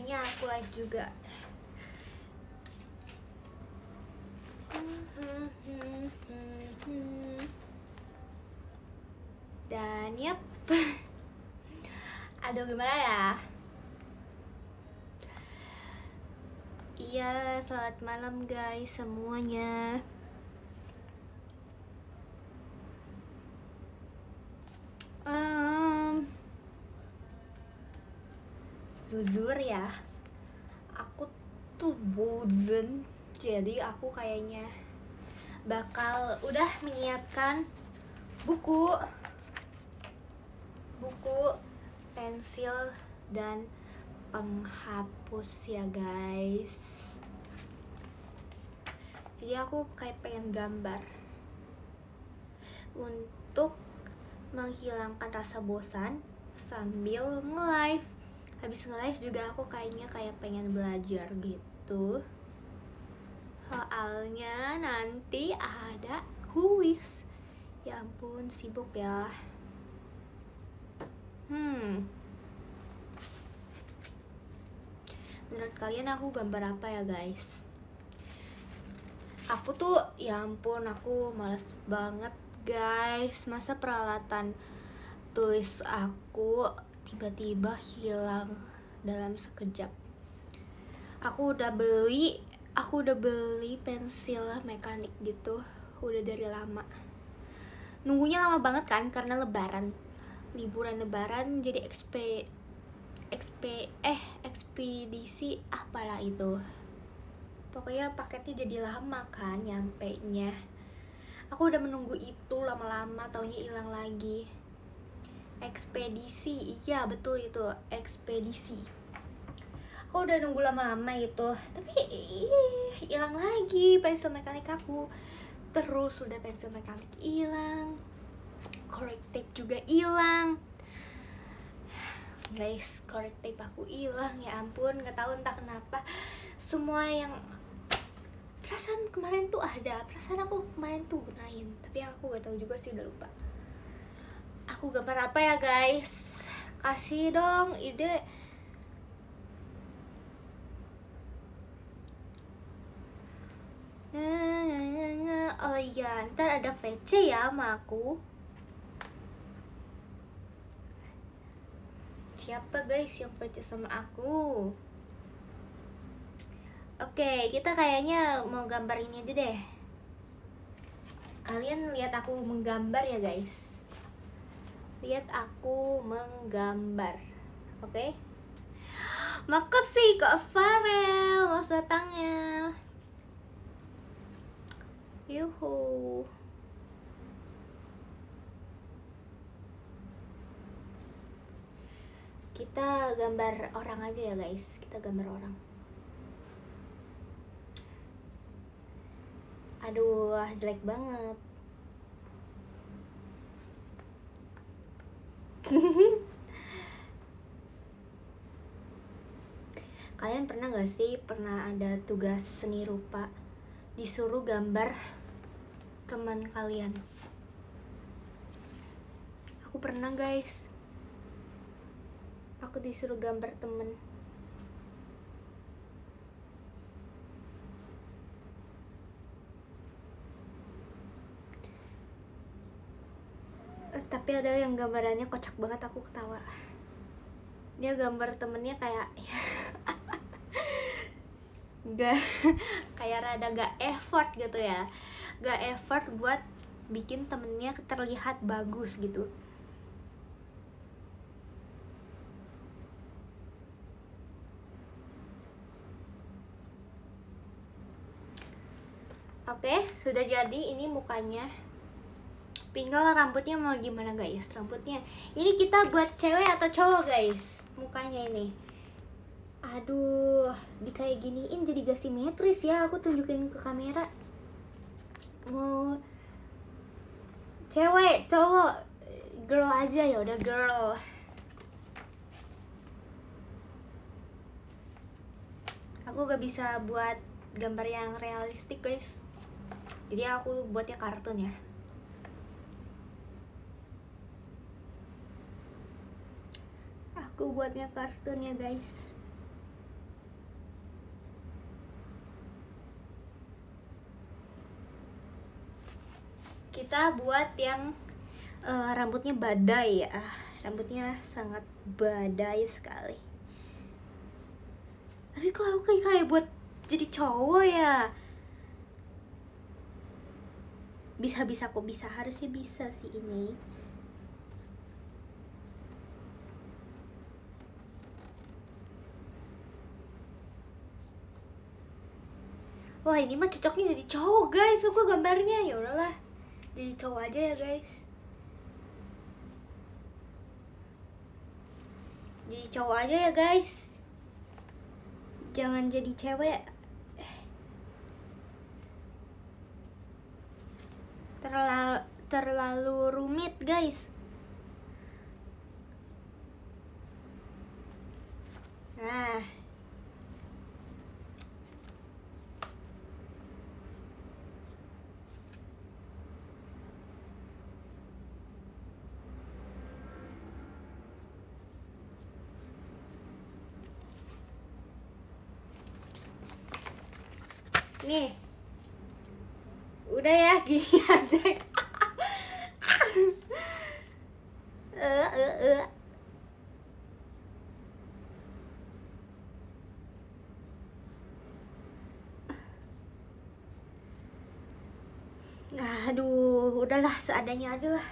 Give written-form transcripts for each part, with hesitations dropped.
akhirnya aku live juga. Dan yep. Aduh, gimana ya? Iya, selamat malam guys semuanya. Jujur ya, aku tuh bosen. Jadi aku kayaknya bakal udah menyiapkan buku, pensil, dan penghapus ya guys. Jadi aku kayak pengen gambar untuk menghilangkan rasa bosan sambil nge-live. Habis nge-live juga aku kayaknya kayak pengen belajar gitu. Soalnya nanti ada kuis. Ya ampun, sibuk ya. Menurut kalian aku gambar apa ya guys? Aku tuh, ya ampun, aku males banget guys. Masa peralatan tulis aku tiba-tiba hilang dalam sekejap. Aku udah beli pensil mekanik gitu, udah dari lama. Nunggunya lama banget kan karena liburan lebaran, jadi ekspedisi apalah itu. Pokoknya paketnya jadi lama kan nyampe nya. Aku udah menunggu itu lama-lama, taunya hilang lagi. Ekspedisi, iya betul itu, ekspedisi. Aku udah nunggu lama-lama itu, tapi hilang lagi pensil mekanik aku. Terus udah pensil mekanik hilang, correct tape juga hilang. Guys, correct tape aku hilang, ya ampun, nggak tahu entah kenapa. Semua yang perasaan kemarin tuh ada, perasaan aku kemarin tuh gunain, tapi aku gak tahu juga sih, udah lupa. Aku gambar apa ya guys? Kasih dong ide. Oh iya, ntar ada VC ya sama aku. Siapa guys yang VC sama aku? Oke, kita kayaknya mau gambar ini aja deh. Kalian lihat aku menggambar ya guys. Lihat aku menggambar. Oke? Makasih Kak Farel, mas datangnya. Yuhu. Kita gambar orang aja ya guys. Kita gambar orang. Aduh, jelek banget. Kalian pernah gak sih ada tugas seni rupa disuruh gambar teman kalian? Aku pernah guys. Aku disuruh gambar temen. Tapi ada yang gambarannya kocak banget, aku ketawa. Dia gambar temennya kayak gak kayak rada gak effort gitu ya, gak effort buat bikin temennya terlihat bagus gitu. Oke, sudah jadi ini mukanya. Tinggal rambutnya mau gimana guys? Rambutnya ini kita buat cewek atau cowok guys? Mukanya ini. Aduh, kayak giniin jadi gak simetris ya. Aku tunjukin ke kamera. Mau cewek, cowok, girl aja ya udah girl. Aku gak bisa buat gambar yang realistik guys. Jadi aku buatnya kartun ya. Aku buatnya kartun ya guys. kita buat yang rambutnya badai ya. Rambutnya sangat badai sekali. Tapi kok aku kayak buat jadi cowok ya? Bisa kok, bisa, harusnya bisa sih ini. Wah, ini mah cocoknya jadi cowok guys. Suka gambarnya. Ya udahlah, jadi cowok aja ya guys. Jadi cowok aja ya guys. Jangan jadi cewek. Terlalu rumit guys. Nah, nih, udah ya, gini aja. Aduh, udahlah, seadanya aja lah.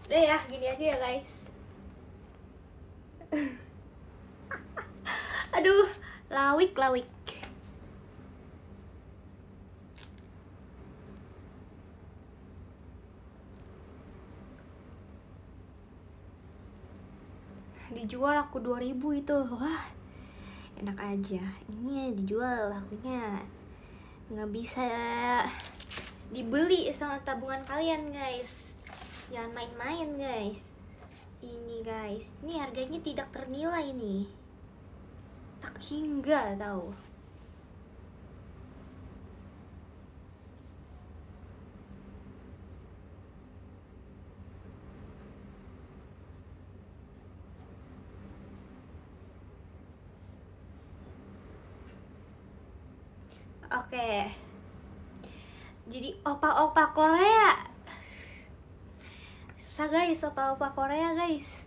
Udah ya, gini aja ya guys. Aduh, lawik. Dijual aku 2.000 itu. Wah, enak aja. Ini dijual lakunya nggak bisa dibeli sama tabungan kalian guys. Jangan main-main guys. Ini guys, ini harganya tidak ternilai nih. Tak hingga tahu. Oke. Jadi opa-opa Korea. Susah guys, opa-opa Korea guys.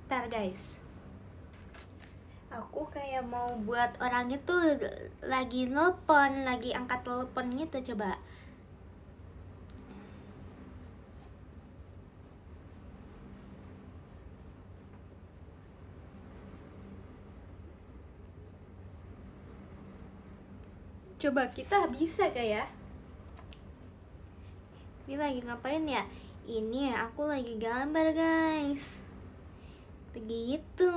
Ntar guys, aku kayak mau buat orang itu lagi nelpon, lagi angkat telepon gitu. Coba. Coba kita bisa gak ya? Ini lagi ngapain ya? Ini aku lagi gambar guys. Begitu.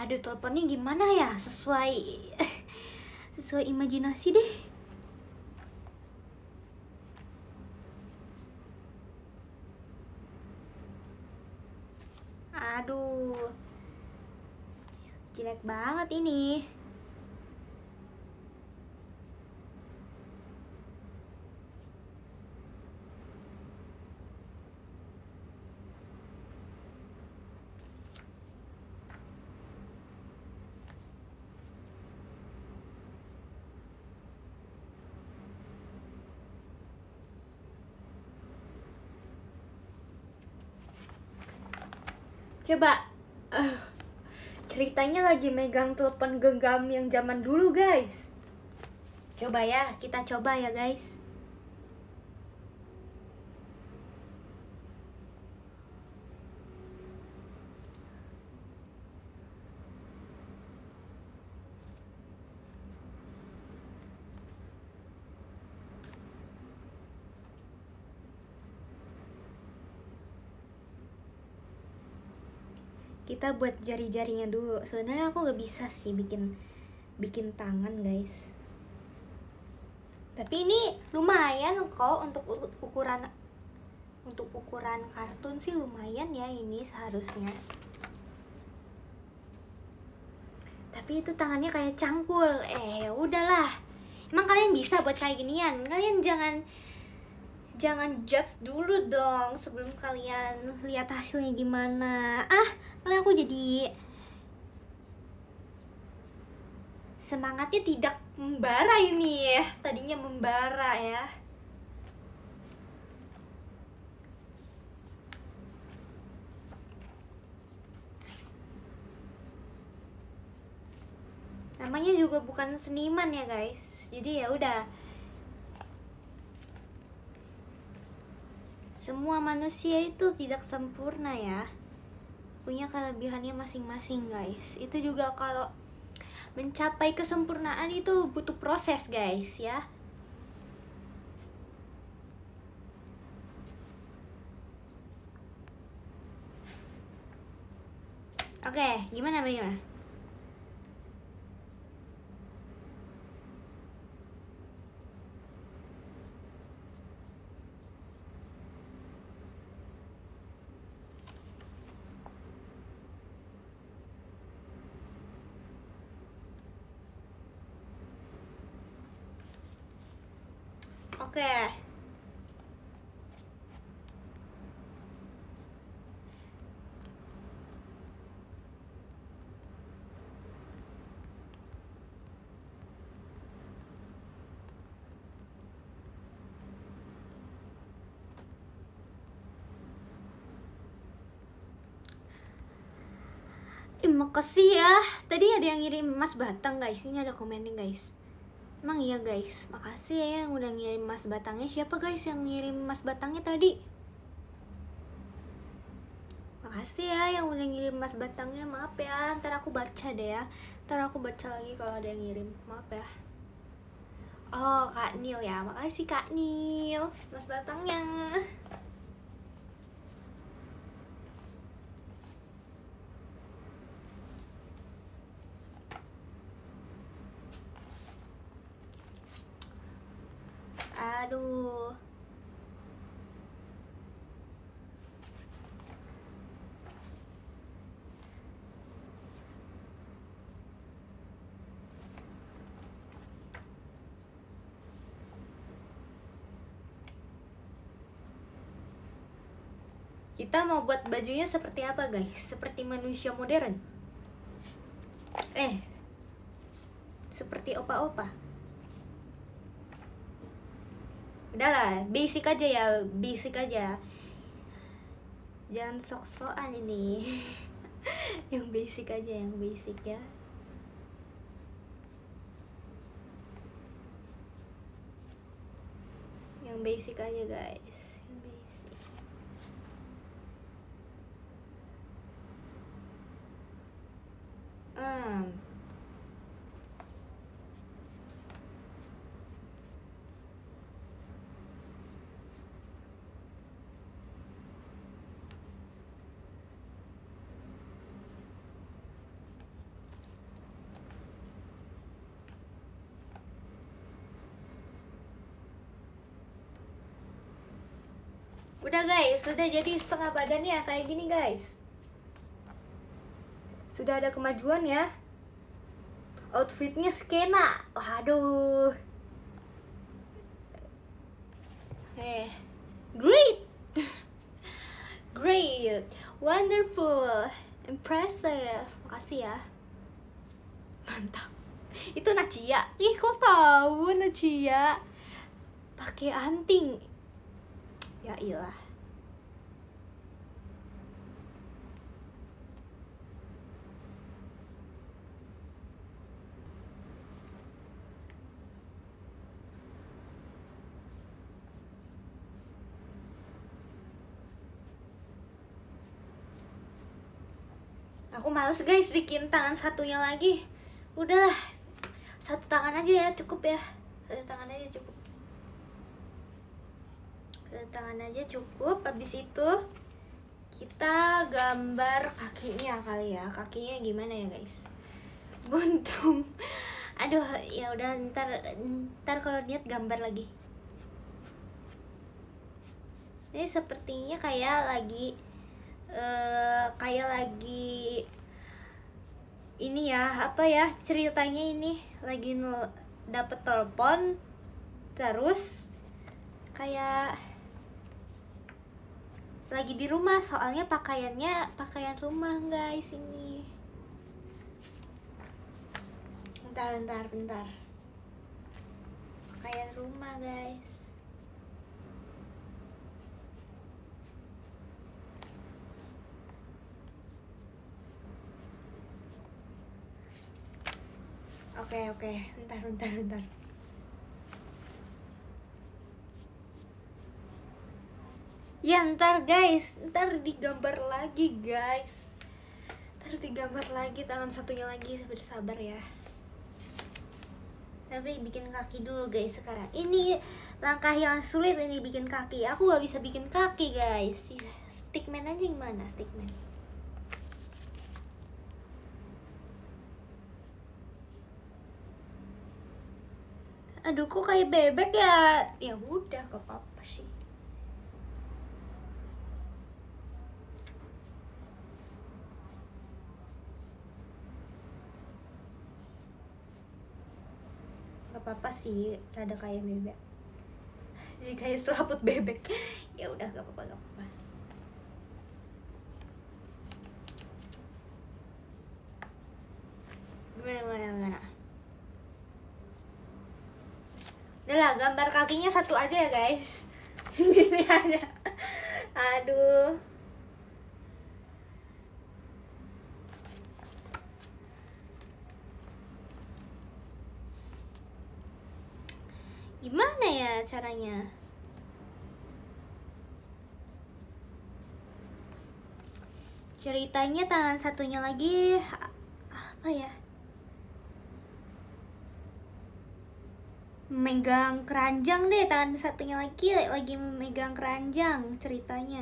Aduh, teleponnya gimana ya? Sesuai imajinasi deh. Aduh, jelek banget ini. Coba. Ceritanya lagi megang telepon genggam yang zaman dulu guys. Coba ya, kita coba ya guys. Kita buat jari-jarinya dulu. Sebenarnya aku nggak bisa sih bikin tangan guys. Tapi ini lumayan kok untuk ukuran kartun sih, lumayan ya ini seharusnya. Tapi itu tangannya kayak cangkul. Udahlah. Emang kalian bisa buat kayak ginian? Kalian jangan judge dulu dong sebelum kalian lihat hasilnya gimana. Karena aku jadi semangatnya tidak membara ini ya. Tadinya membara ya. Namanya juga bukan seniman ya guys. Jadi ya udah. Semua manusia itu tidak sempurna ya. Punya kelebihannya masing-masing guys. Itu juga kalau mencapai kesempurnaan itu butuh proses guys ya. Oke, gimana? Oke. Makasih ya. Tadi ada yang ngirim emas batang guys. Ini ada komennya guys. Emang iya guys. Makasih ya yang udah ngirim emas batangnya. Siapa guys yang ngirim emas batangnya tadi? Makasih ya yang udah ngirim emas batangnya. Maaf ya, ntar aku baca deh ya. Ntar aku baca lagi kalau ada yang ngirim. Maaf ya. Oh, Kak Nil ya. Makasih Kak Nil emas batangnya. Aduh. Kita mau buat bajunya seperti apa guys? Seperti manusia modern? Seperti opa-opa? Udahlah, basic aja ya, basic aja. Jangan sok-sokan ini. Yang basic aja, yang basic ya. Yang basic aja guys, yang basic. Udah guys, sudah jadi setengah badannya kayak gini guys. Sudah ada kemajuan ya. Outfitnya skena. Waduh. Great. Great. Wonderful. Impressive. Makasih ya. Mantap. Itu Nacia. Ih, kok tahu Nacia? Pakai anting. Ya iyalah. Aku males guys bikin tangan satunya lagi. Udahlah, satu tangan aja ya cukup ya. Satu tangan aja cukup. Satu tangan aja cukup. Habis itu kita gambar kakinya kali ya. Kakinya gimana ya guys? Buntung. Aduh, ya udah ntar kalau niat gambar lagi. Ini sepertinya kayak lagi ini ya, apa ya ceritanya, ini lagi dapet telepon terus kayak lagi di rumah, soalnya pakaiannya pakaian rumah guys. Ini bentar pakaian rumah guys. Oke, bentar. Ya ntar guys, ntar digambar lagi guys. Ntar digambar lagi tangan satunya lagi, bersabar ya. Tapi bikin kaki dulu guys sekarang. Ini langkah yang sulit ini, bikin kaki. Aku gak bisa bikin kaki guys. Stickman aja gimana stickman? Aduh kok kayak bebek ya? Ya udah gak apa-apa sih. Gak apa-apa sih, rada kayak bebek. Jadi kayak selaput bebek. Ya udah gak apa-apa. Gimana? Udahlah, gambar kakinya satu aja ya guys. Gini aja. Aduh. Gimana ya caranya? Ceritanya tangan satunya lagi apa ya? Megang keranjang deh, tangan satunya lagi memegang keranjang ceritanya.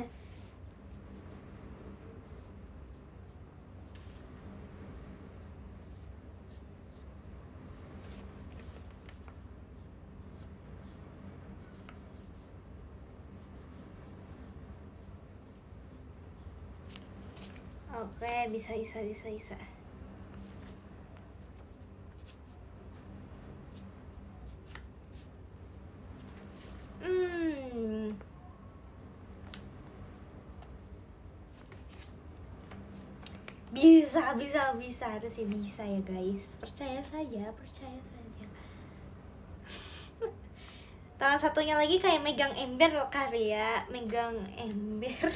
Oke, bisa. Bisa, harusnya bisa ya guys. Percaya saja. Tangan satunya lagi kayak megang ember kali ya, megang ember.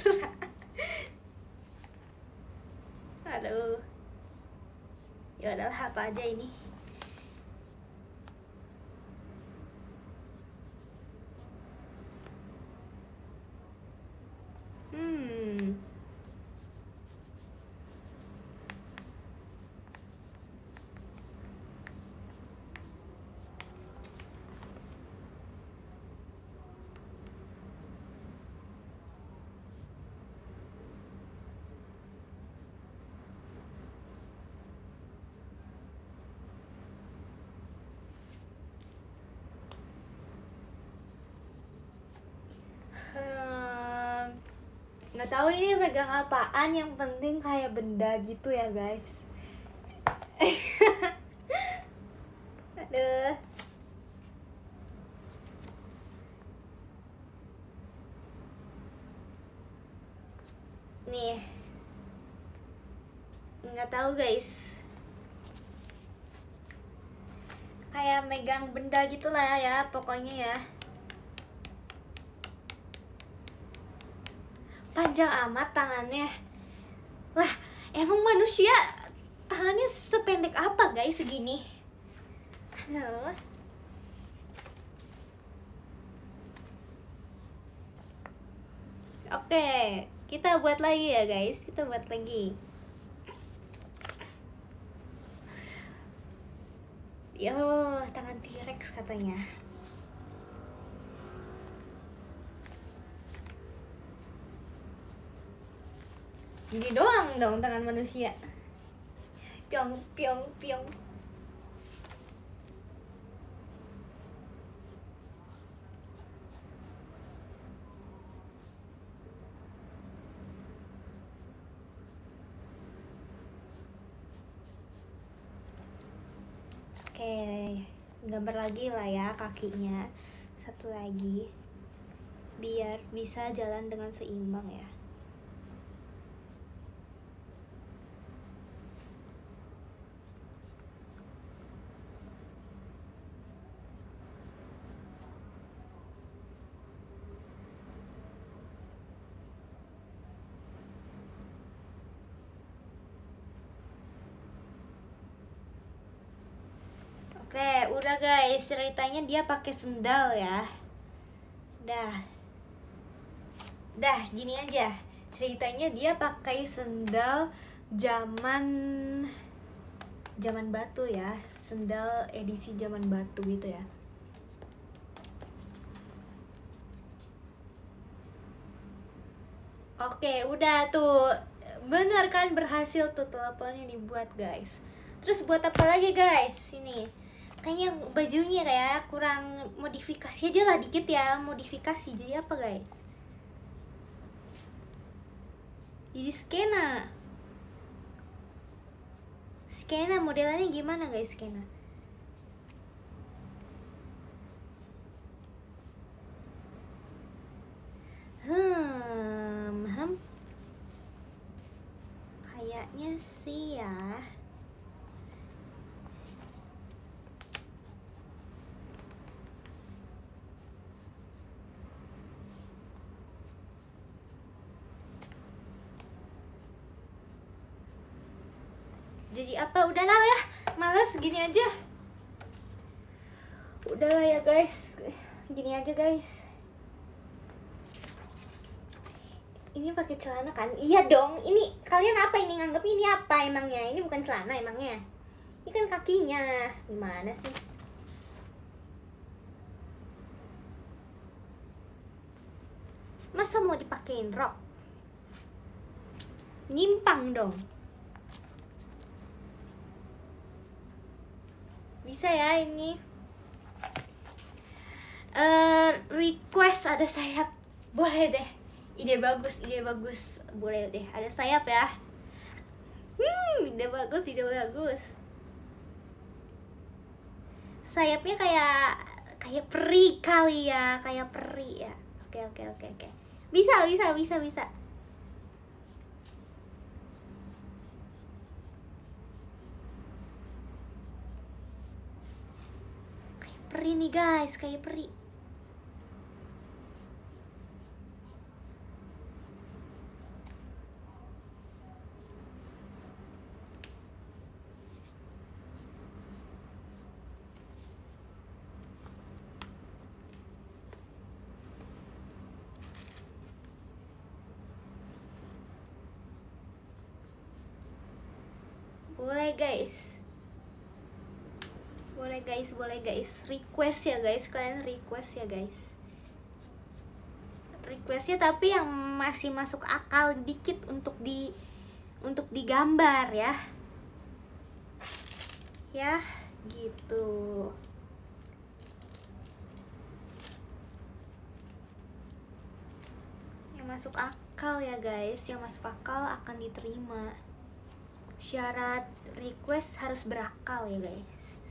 Aduh. Ya udahlah, apa aja ini. Nggak tahu ini megang apaan, yang penting kayak benda gitu ya guys. Aduh. Nih, nggak tahu guys, kayak megang benda gitulah ya pokoknya ya. Panjang amat tangannya. Lah, emang manusia tangannya sependek apa guys, segini? Aduh. Oke, kita buat lagi ya guys, Yo, tangan T-Rex katanya. Gini doang dong tangan manusia. Piong. Oke, gambar lagi lah ya kakinya. Satu lagi, biar bisa jalan dengan seimbang ya. Oke, udah guys, ceritanya dia pakai sendal ya. Dah gini aja. Ceritanya dia pakai sendal zaman batu ya, sendal edisi zaman batu gitu ya. Oke, udah tuh. Bener kan, berhasil tuh teleponnya dibuat guys. Terus buat apa lagi guys? Sini. Kayaknya bajunya kayak kurang modifikasi aja lah dikit ya, modifikasi. Jadi apa guys? Jadi skena modelannya gimana guys? Skena kayaknya sih ya. Jadi apa? Udahlah ya, malas gini aja. Udahlah ya guys, gini aja guys. Ini pakai celana kan? Iya dong. Ini kalian apa ini, nganggap ini apa emangnya? Ini bukan celana emangnya. Ini kan kakinya. Gimana sih? Masa mau dipakein rok? Nyimpang dong. Bisa ya ini. Request ada sayap. Boleh deh. Ide bagus. Boleh deh, ada sayap ya. Ide bagus. Sayapnya kayak peri kali ya, kayak peri ya. Oke. Bisa. Kayak peri nih guys, kayak peri. Boleh guys. Request ya guys, kalian request ya guys. Requestnya tapi yang masih masuk akal dikit untuk digambar ya. Ya, gitu. Yang masuk akal ya guys, yang masuk akal akan diterima. Syarat request harus berakal ya guys.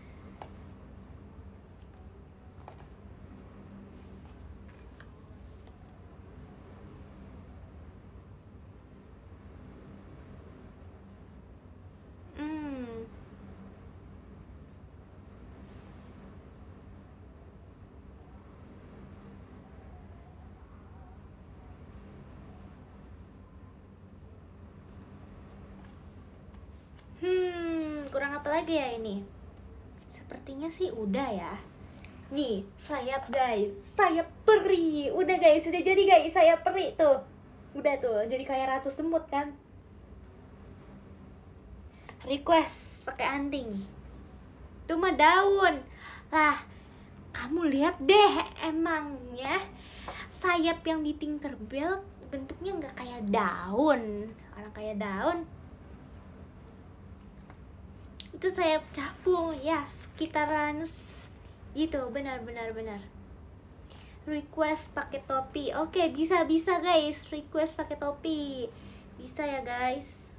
Kurang apa lagi ya ini? Sepertinya sih udah ya. Nih, sayap guys, sayap peri. Udah guys, sudah jadi guys, sayap peri tuh. Udah tuh, jadi kayak ratu semut kan. Request pakai anting. Itu mah daun. Lah, kamu lihat deh, emangnya sayap yang di Tinkerbell bentuknya nggak kayak daun. Orang kayak daun itu sayap capung ya, sekitaran itu. Benar. Request pakai topi. Oke, bisa guys, request pakai topi. Bisa ya guys.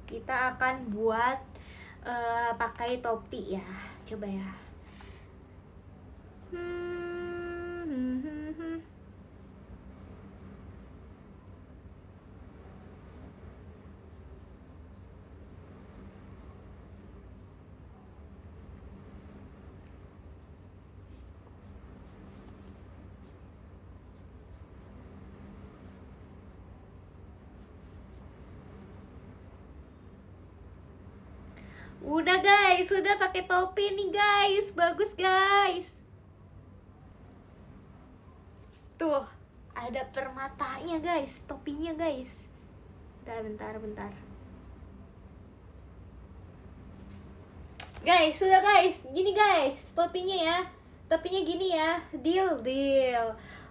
Kita akan buat pakai topi ya. Coba ya. Udah guys, sudah pakai topi nih guys. Bagus guys. Tuh, ada permatanya guys, topinya guys. Bentar. Guys, sudah guys. Gini guys, topinya ya. Topinya gini ya. Deal.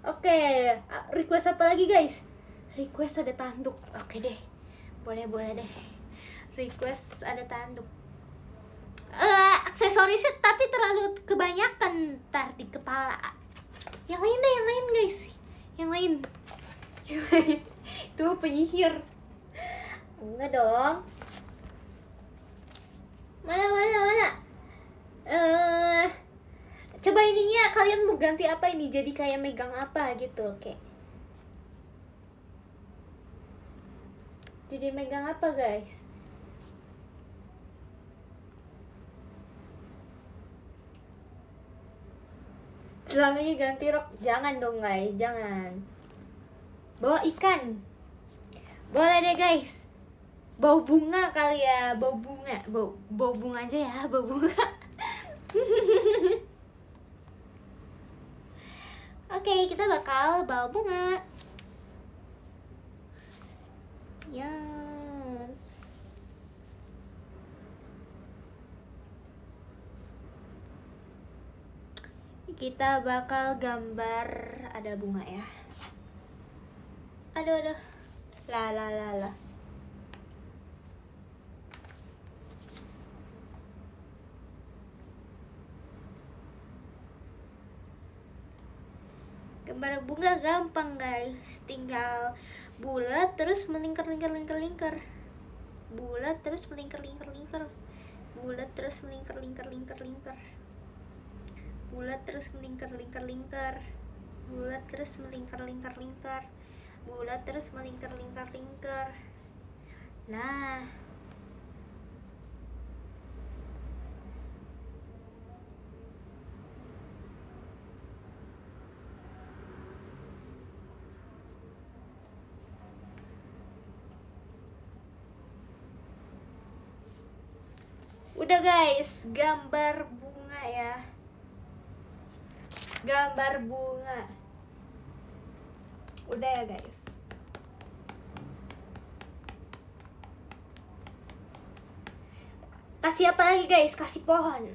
Oke, request apa lagi guys? Request ada tanduk. Oke deh. Boleh deh. Request ada tanduk. Aksesorisnya tapi terlalu kebanyakan ntar di kepala. Yang lain guys. Yang lain. Itu penyihir. Enggak dong. Mana? Coba ininya kalian mau ganti apa ini? Jadi kayak megang apa gitu, oke. Jadi megang apa guys? Celananya ganti rok. Jangan dong guys, jangan. Bawa ikan. Boleh deh guys. Bau bunga kali ya, bau bunga aja ya, bau bunga. Oke, kita bakal bawa bunga. Yes. Kita bakal gambar ada bunga ya. Aduh. La. Gambar bunga gampang guys, tinggal bulat terus melingkar. Bulat terus melingkar. Bulat terus melingkar. Bulat terus melingkar. Bulat terus melingkar. Bulat terus melingkar. Nah, udah guys, gambar bunga ya. Gambar bunga. Udah ya guys. Kasih apa lagi guys? Kasih pohon.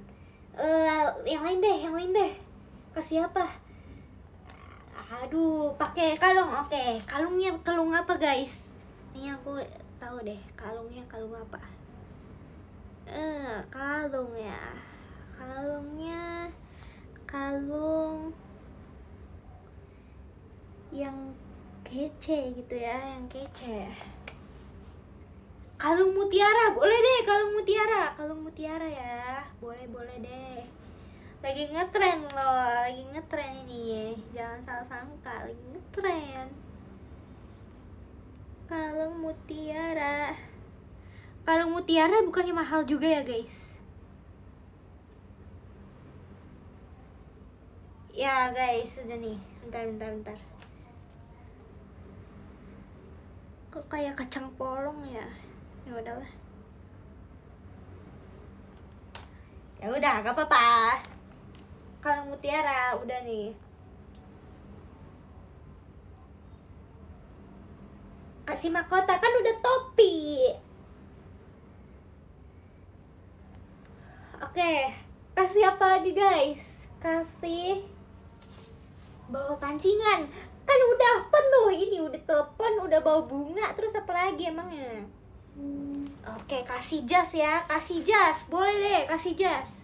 Yang lain deh. Kasih apa? Aduh, pakai kalung. Oke, kalungnya kalung apa guys? Ini aku tahu deh, kalungnya kalung apa? Kalung ya. Kalung yang kece gitu ya, yang kece. Kalung mutiara, boleh deh, kalung mutiara ya. Boleh deh. Lagi ngetren loh, ini. Jangan salah sangka, lagi ngetren. Kalung mutiara bukannya mahal juga ya guys? Ya guys, sudah nih. Bentar. Kok kayak kacang polong ya? Ya udahlah. Ya udah, gak apa-apa. Kalung mutiara udah nih. Kasih mahkota kan udah topi. Oke, kasih apa lagi guys? Kasih bawa pancingan. Kan udah penuh ini, udah telepon, udah bawa bunga, terus apa lagi emangnya? Oke, kasih jas ya, kasih jas. Boleh deh, kasih jas.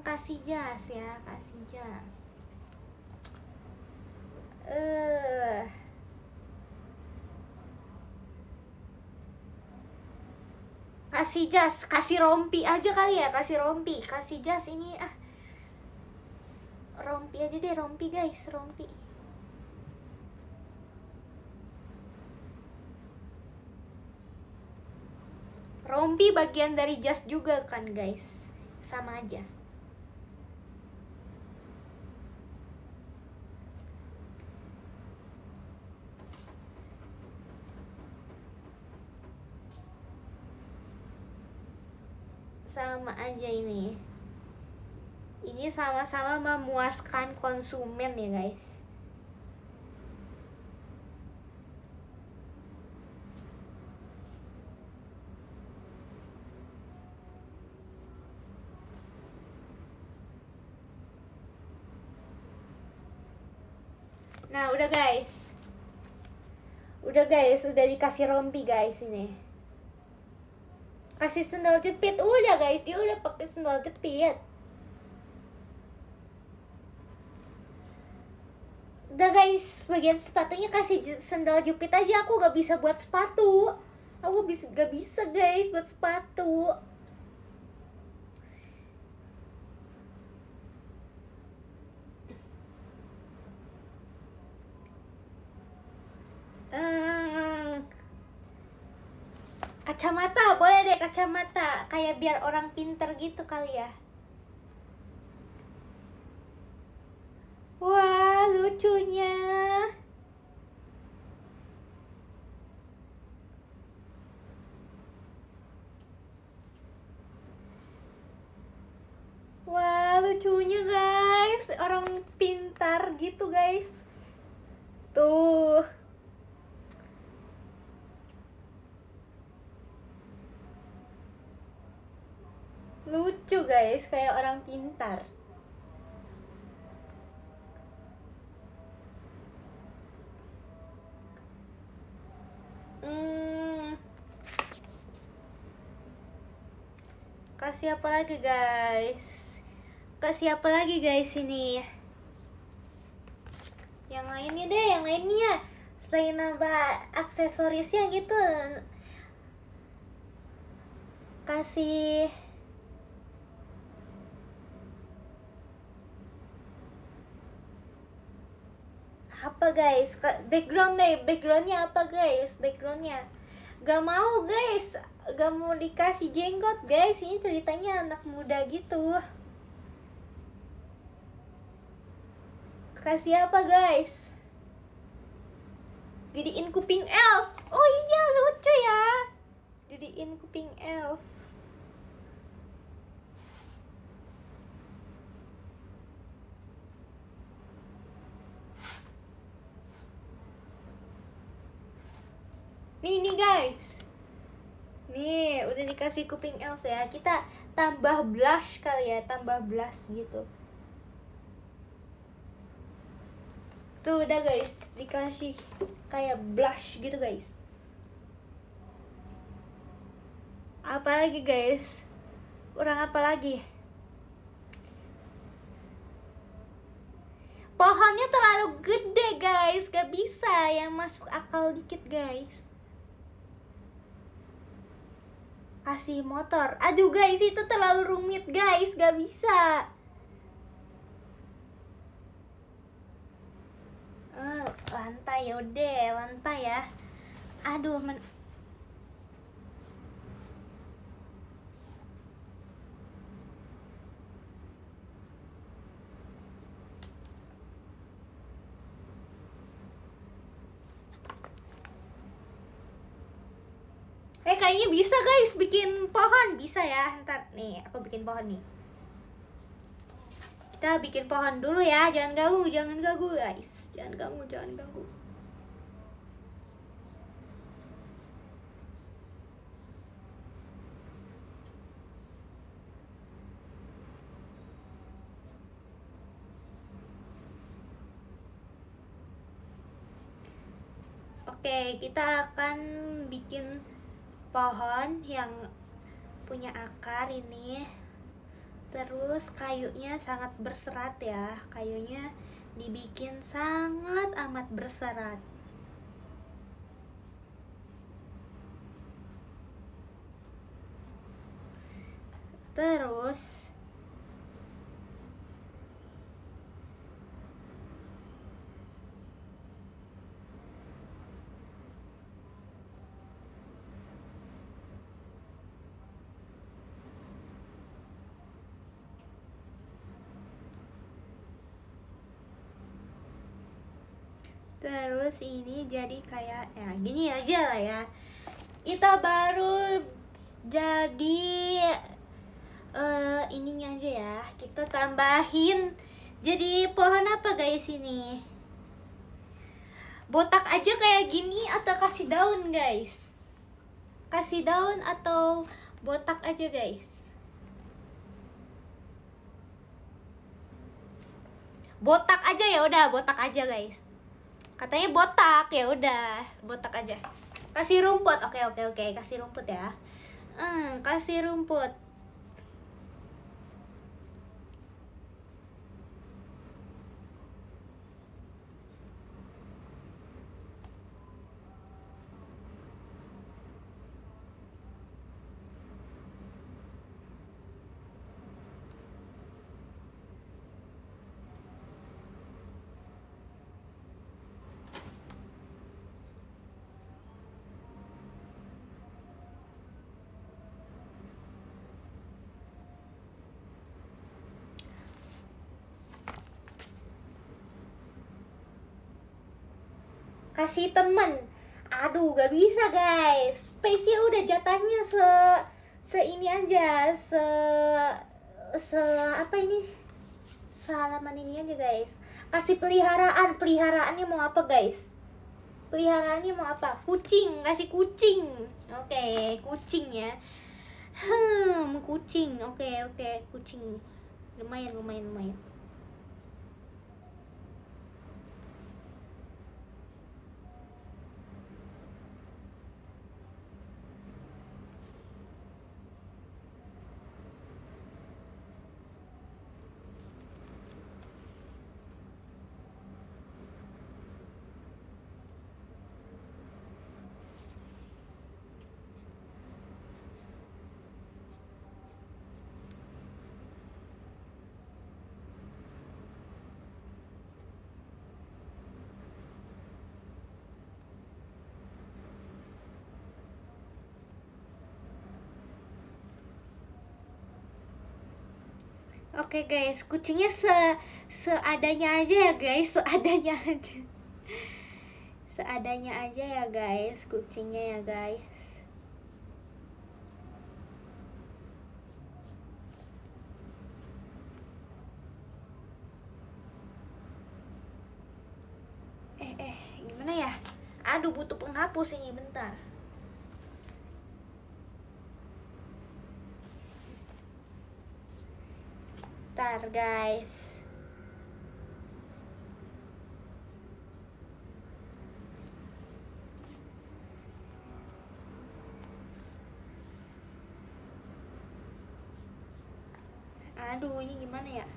Kasih jas ya, kasih jas. Kasih jas, kasih rompi aja kali ya, kasih rompi, kasih jas ini rompi aja deh, rompi guys, rompi. Rompi bagian dari jas juga kan guys, sama aja. Sama aja ini. Ini sama-sama memuaskan konsumen ya guys. Nah udah guys. Udah guys, udah dikasih rompi guys ini. Kasih sendal jepit, udah guys, dia udah pakai sendal jepit. Udah guys, bagian sepatunya kasih sendal jepit aja. Aku gak bisa buat sepatu. Aku gak bisa guys buat sepatu. Kacamata, boleh deh kacamata. Kayak biar orang pinter gitu kali ya. Wah, lucunya. Wah, lucunya guys. Orang pintar gitu guys. Tuh. Lucu guys, kayak orang pintar. Kasih apa lagi guys? Kasih apa lagi guys ini? Yang lainnya deh, yang lainnya. Selain nambah aksesorisnya gitu. Kasih apa guys? Background deh, backgroundnya apa guys? Backgroundnya gak mau guys, gak mau dikasih jenggot guys. Ini ceritanya anak muda gitu. Kasih apa guys? Jadiin kuping elf. Oh iya, lucu ya. Jadiin kuping elf. Nih guys. Nih, udah dikasih kuping elf ya. Kita tambah blush kali ya, tambah blush gitu. Tuh udah guys, dikasih kayak blush gitu guys. Apa lagi guys? Kurang apa lagi? Pohonnya terlalu gede guys, gak bisa. Yang masuk akal dikit guys. Kasih motor. Aduh guys, itu terlalu rumit guys, gak bisa. Lantai yaudah, lantai ya. Aduh, kayaknya bisa guys bikin pohon. Bisa ya, ntar nih aku bikin pohon nih. Kita bikin pohon dulu ya. Jangan ganggu guys. Jangan ganggu. Oke, kita akan bikin pohon yang punya akar ini. Terus kayunya sangat berserat ya. Kayunya dibikin sangat amat berserat. Terus ini jadi kayak ya gini aja lah ya. Kita baru jadi ininya aja ya. Kita tambahin jadi pohon apa guys ini? Botak aja kayak gini atau kasih daun guys? Kasih daun atau botak aja guys? Botak aja ya udah, botak aja guys. Katanya botak, ya udah, botak aja. Kasih rumput. Oke, kasih rumput ya. Kasih rumput. Kasih temen. Aduh, gak bisa guys. Space-nya udah jatahnya se ini aja, se apa ini? Salaman ini aja guys. Kasih peliharaan. Peliharaannya mau apa guys? Peliharaannya mau apa? Kucing, kasih kucing. Oke, kucing ya. Kucing. Oke, kucing. Lumayan. Oke guys, kucingnya seadanya aja ya guys, seadanya aja. Seadanya aja ya guys, kucingnya ya guys. Gimana ya? Aduh, butuh penghapus ini, bentar. Bentar guys. Aduh, ini gimana ya?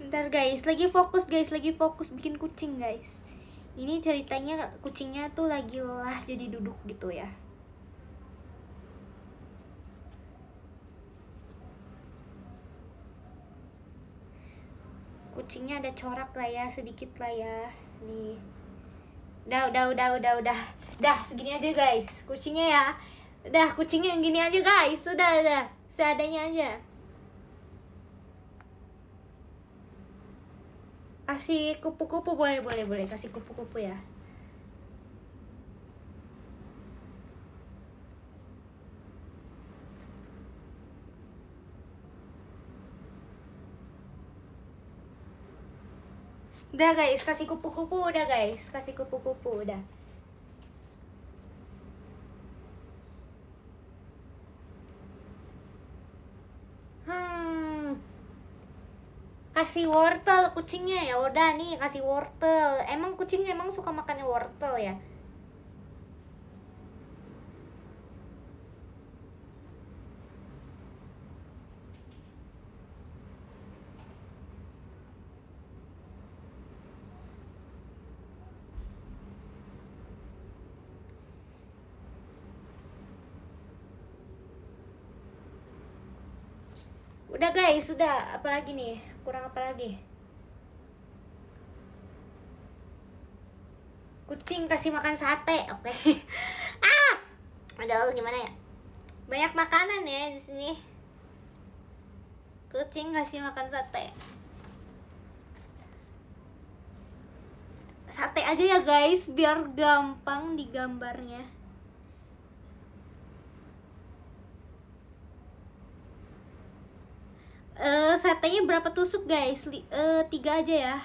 Bentar guys, lagi fokus bikin kucing guys. Ini ceritanya kucingnya tuh lagi lelah jadi duduk gitu ya. Kucingnya ada corak lah ya, sedikit lah ya. Nih. Udah. Dah, segini aja guys. Kucingnya ya. Udah, kucingnya yang gini aja guys. Udah. Seadanya aja. Kasih kupu-kupu boleh kasih kupu-kupu ya. Udah guys, kasih kupu-kupu udah guys, kasih kupu-kupu udah. Kasih wortel kucingnya ya udah nih, kasih wortel. Emang kucing emang suka makannya wortel ya? Udah guys, sudah. Apalagi nih? Kurang apa lagi? Kucing kasih makan sate, oke. Ah, aduh gimana ya? Banyak makanan ya di sini. Kucing kasih makan sate. Sate aja ya guys, biar gampang digambarnya. Satenya berapa tusuk guys? 3 aja ya.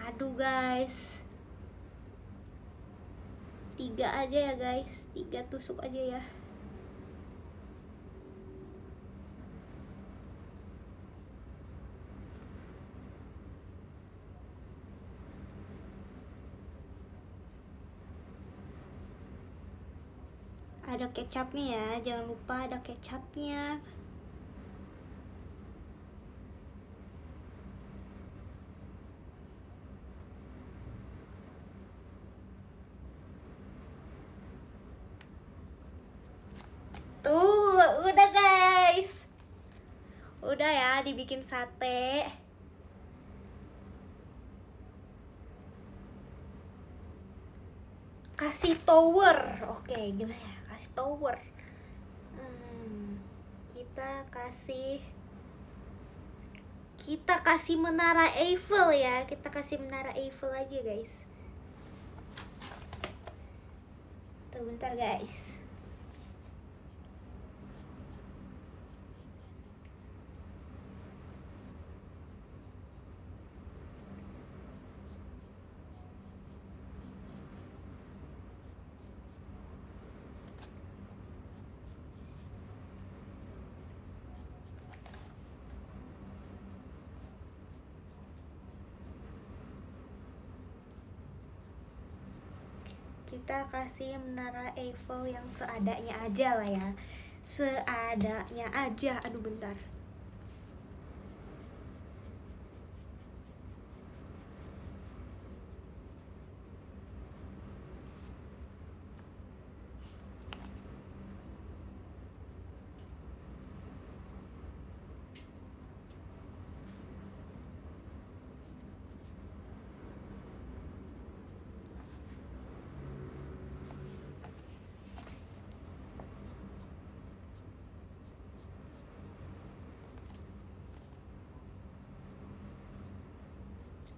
Aduh guys, 3 aja ya guys, 3 tusuk aja ya. Ada kecapnya ya, jangan lupa ada kecapnya. Tuh, udah guys. Udah ya dibikin sate. Kasih tower. Oke, gimana ya? Kasih tower. Kita kasih menara Eiffel ya. Kita kasih menara Eiffel aja, guys. Tuh, bentar, guys. Kita kasih menara Eiffel yang seadanya aja lah ya. Seadanya aja. Aduh bentar.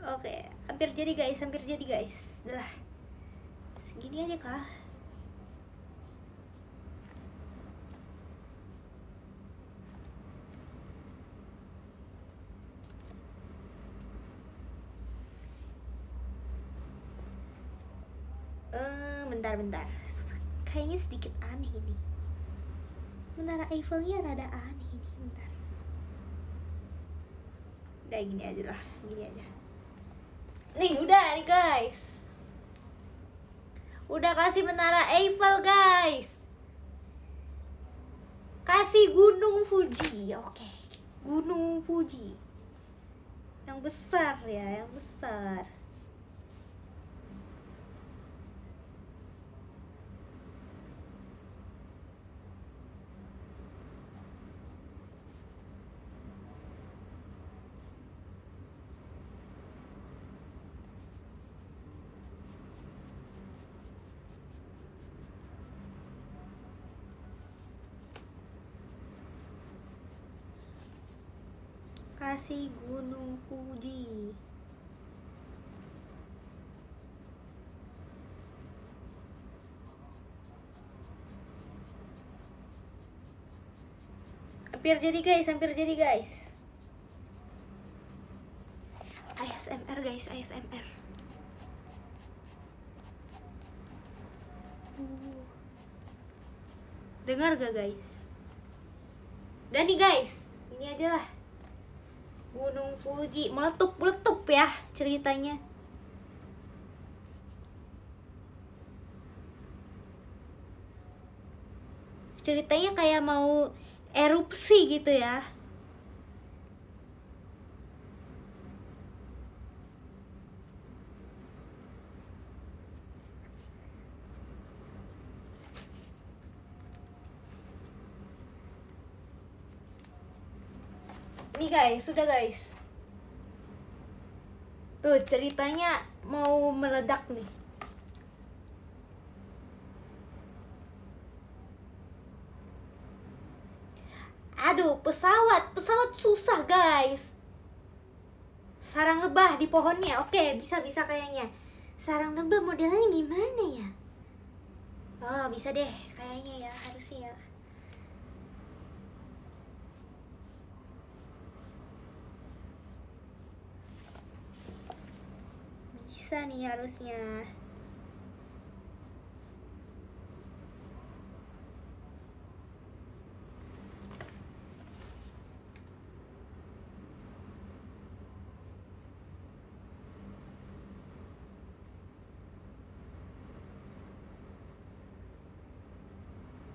Oke, hampir jadi guys, hampir jadi guys. Dah, segini aja kah? Bentar. Kayaknya sedikit aneh ini. Menara Eiffelnya rada aneh ini. Bentar. Udah gini aja lah, gini aja. Nih udah nih guys. Udah kasih menara Eiffel guys. Kasih Gunung Fuji. Oke, Gunung Fuji. Yang besar ya, yang besar. Kasih Gunung Fuji. Hampir jadi guys, hampir jadi guys. ASMR ASMR. Dengar gak guys? Dan nih guys, ini aja lah. Gunung Fuji meletup ya ceritanya. Ceritanya kayak mau erupsi gitu ya. Nih guys, sudah guys. Tuh ceritanya mau meledak nih. Aduh, pesawat susah guys. Sarang lebah di pohonnya. Oke, bisa kayaknya. Sarang lebah modelnya gimana ya? Oh, bisa deh kayaknya ya, harusnya ya. Bisa nih harusnya.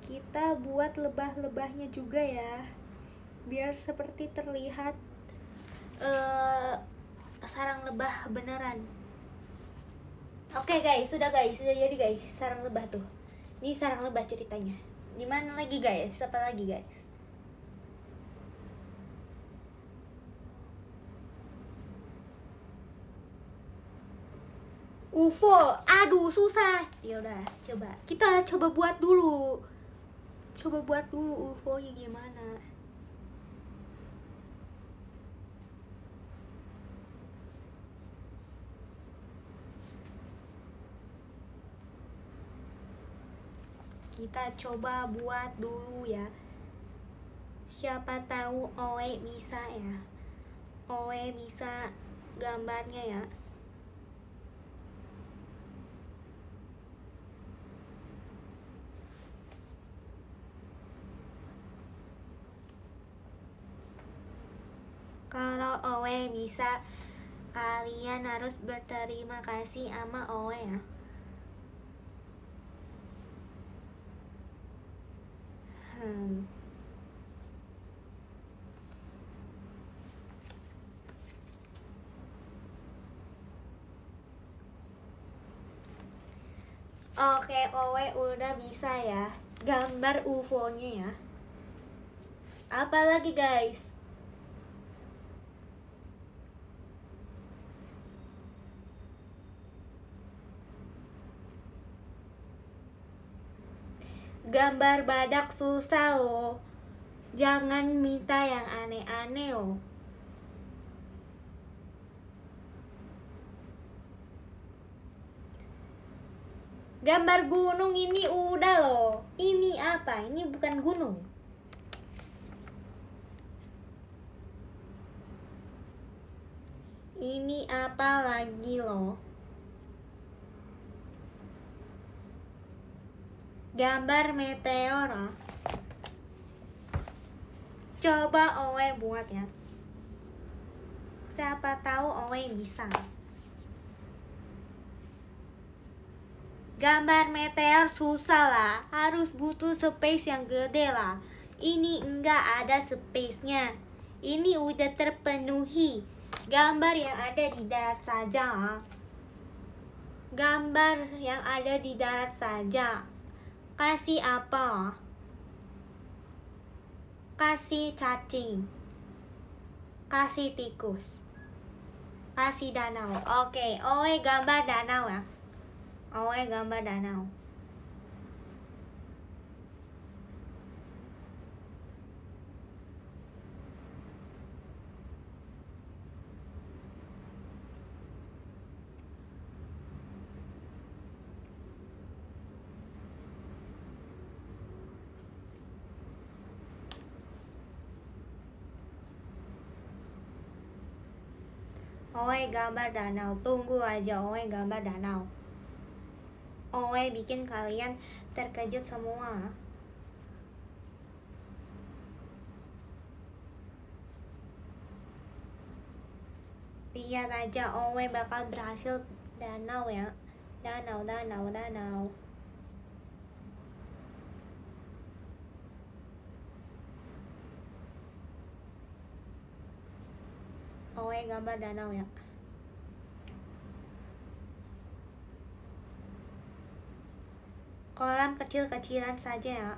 Kita buat lebah-lebahnya juga ya, biar seperti terlihat sarang lebah beneran. Oke guys, sudah jadi guys sarang lebah tuh. Ini sarang lebah ceritanya. Di mana lagi guys? Apa lagi guys? UFO, aduh susah. Ya udah, kita coba buat dulu. UFO-nya gimana? Kita coba buat dulu ya. Siapa tahu Oe bisa ya. Oe bisa gambarnya ya. Kalau Oe bisa, kalian harus berterima kasih sama Oe ya. Oke, Oe udah bisa ya gambar UFO-nya ya. Apalagi guys? Gambar badak susah loh. Jangan minta yang aneh-aneh loh. Gambar gunung ini udah loh. Ini apa? Ini bukan gunung. Ini apa lagi loh? Gambar meteor. Coba Owe buat ya. Siapa tahu Owe bisa. Gambar meteor susah lah, harus butuh space yang gede lah. Ini enggak ada space-nya. Ini udah terpenuhi. Gambar yang ada di darat saja. Gambar yang ada di darat saja. Kasih apa? Kasih cacing. Kasih tikus. Kasih danau. Oke, Owe gambar danau ya. Owe gambar danau. Oe gambar danau, tunggu aja Oe gambar danau. Oe bikin kalian terkejut semua. Lihat aja Oe bakal berhasil danau ya. Danau, danau, danau. Oe gambar danau ya. Kolam kecil-kecilan saja ya.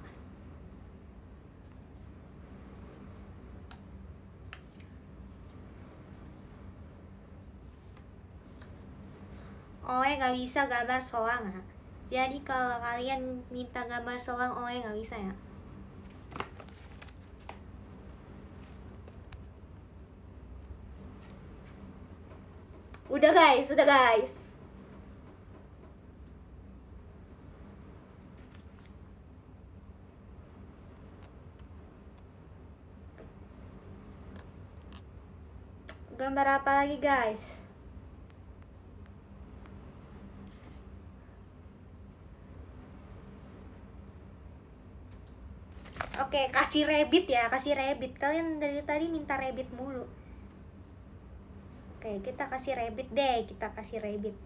Oe gak bisa gambar soang ya. Jadi kalau kalian minta gambar soang Oe gak bisa ya. Udah guys, udah guys. Gambar apa lagi guys? Oke, kasih rabbit ya, kasih rabbit. Kalian dari tadi minta rabbit mulu. Oke, kita kasih rabbit deh, kita kasih rabbit.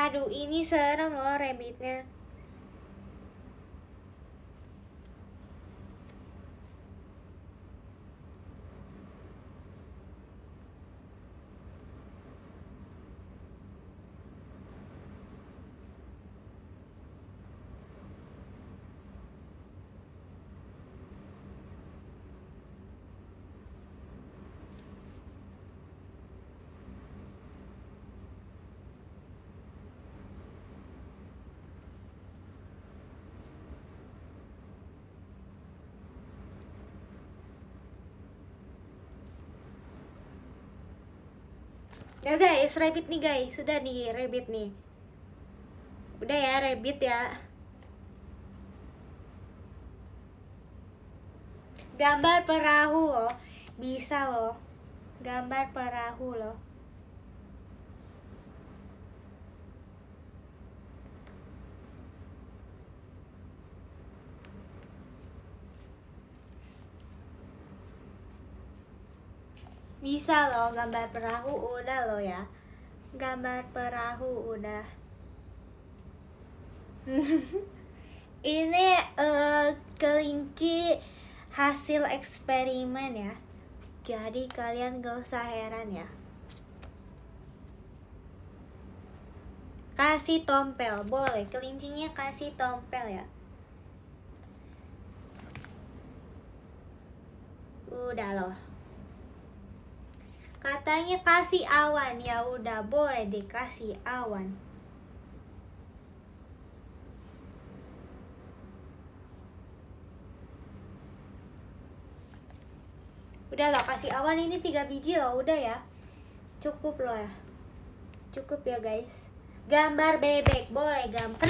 Aduh, ini serem loh rabbitnya. Ya guys, rabbit nih guys, sudah nih rabbit nih. Udah ya rabbit ya. Gambar perahu loh, bisa loh. Gambar perahu loh. Bisa loh gambar perahu udah loh ya. Gambar perahu udah. Ini kelinci hasil eksperimen ya. Jadi kalian gak usah heran ya. Kasih tompel, boleh. Kelincinya kasih tompel ya. Udah loh. Katanya kasih awan, ya udah boleh dikasih awan. Udah loh, kasih awan ini 3 biji loh, udah ya. Cukup loh ya. Cukup ya guys. Gambar bebek, boleh gambar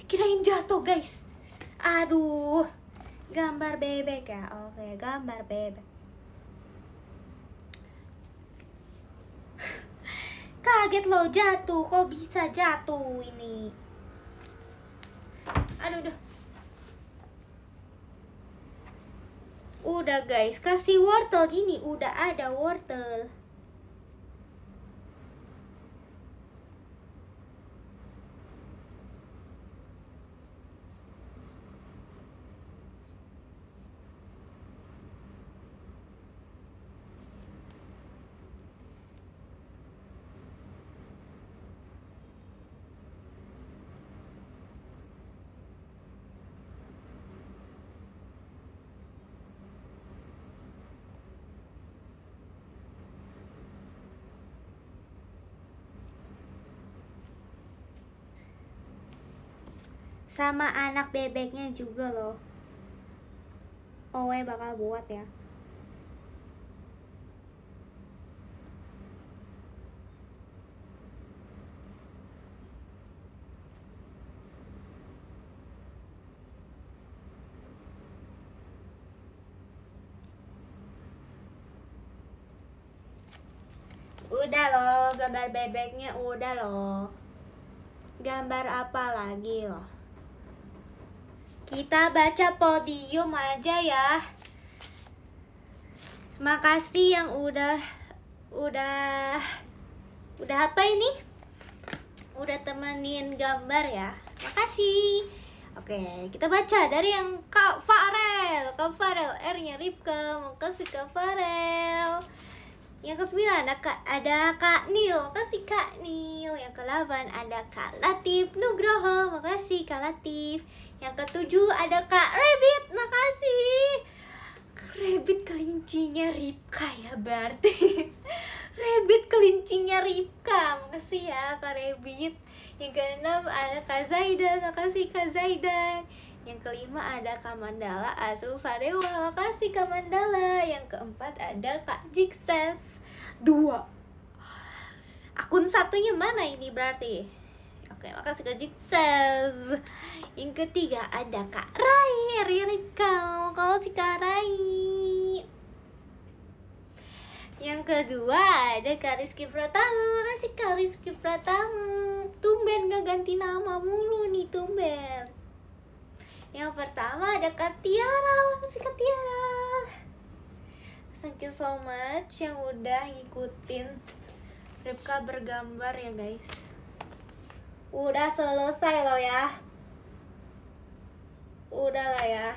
kirain jatuh guys. Aduh. Gambar bebek ya. Oke, gambar bebek. Kaget loh jatuh, kok bisa jatuh ini? Aduh, duh. Udah guys, kasih wortel ini, udah ada wortel. Sama anak bebeknya juga loh. Owe bakal buat ya. Udah loh, gambar bebeknya udah loh. Gambar apa lagi loh? Kita baca podium aja ya. Makasih yang udah apa ini? Udah temenin gambar ya. Makasih. Oke, kita baca dari yang Kak Farel. Kak Farel, R-nya Ripka. Makasih Kak Farel. Yang ke-9 ada Kak Nil, makasih Kak Nil. Yang ke-8 ada Kak Latif Nugroho, makasih Kak Latif. Yang ke-7 ada Kak Rabbit, makasih. Rabbit kelincinya Ripka ya berarti. Rabbit kelincinya Ripka, makasih ya Kak Rabbit. Yang ke-6 ada Kak Zaidan, makasih Kak Zaidan. Yang ke-5 ada Kak Mandala Azrul Sadewa, makasih Kak Mandala. Yang ke-4 ada Kak Jikses 2. Akun satunya mana ini berarti? Oke, makasih Kak Jikses. Yang ke-3 ada Kak Rai, Rika, makasih Kak Rai. Yang ke-2 ada Kak Rizky Pratama, makasih Kak Rizky Pratama. Tumben gak ganti nama mulu nih, tumben. Yang pertama ada Kak Tiara, makasih Kak Tiara. Thank you so much yang udah ngikutin Ripka bergambar ya guys. Udah selesai loh ya. Udah lah ya.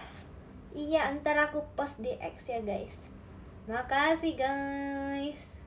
Iya, ntar aku post di X ya guys. Makasih guys.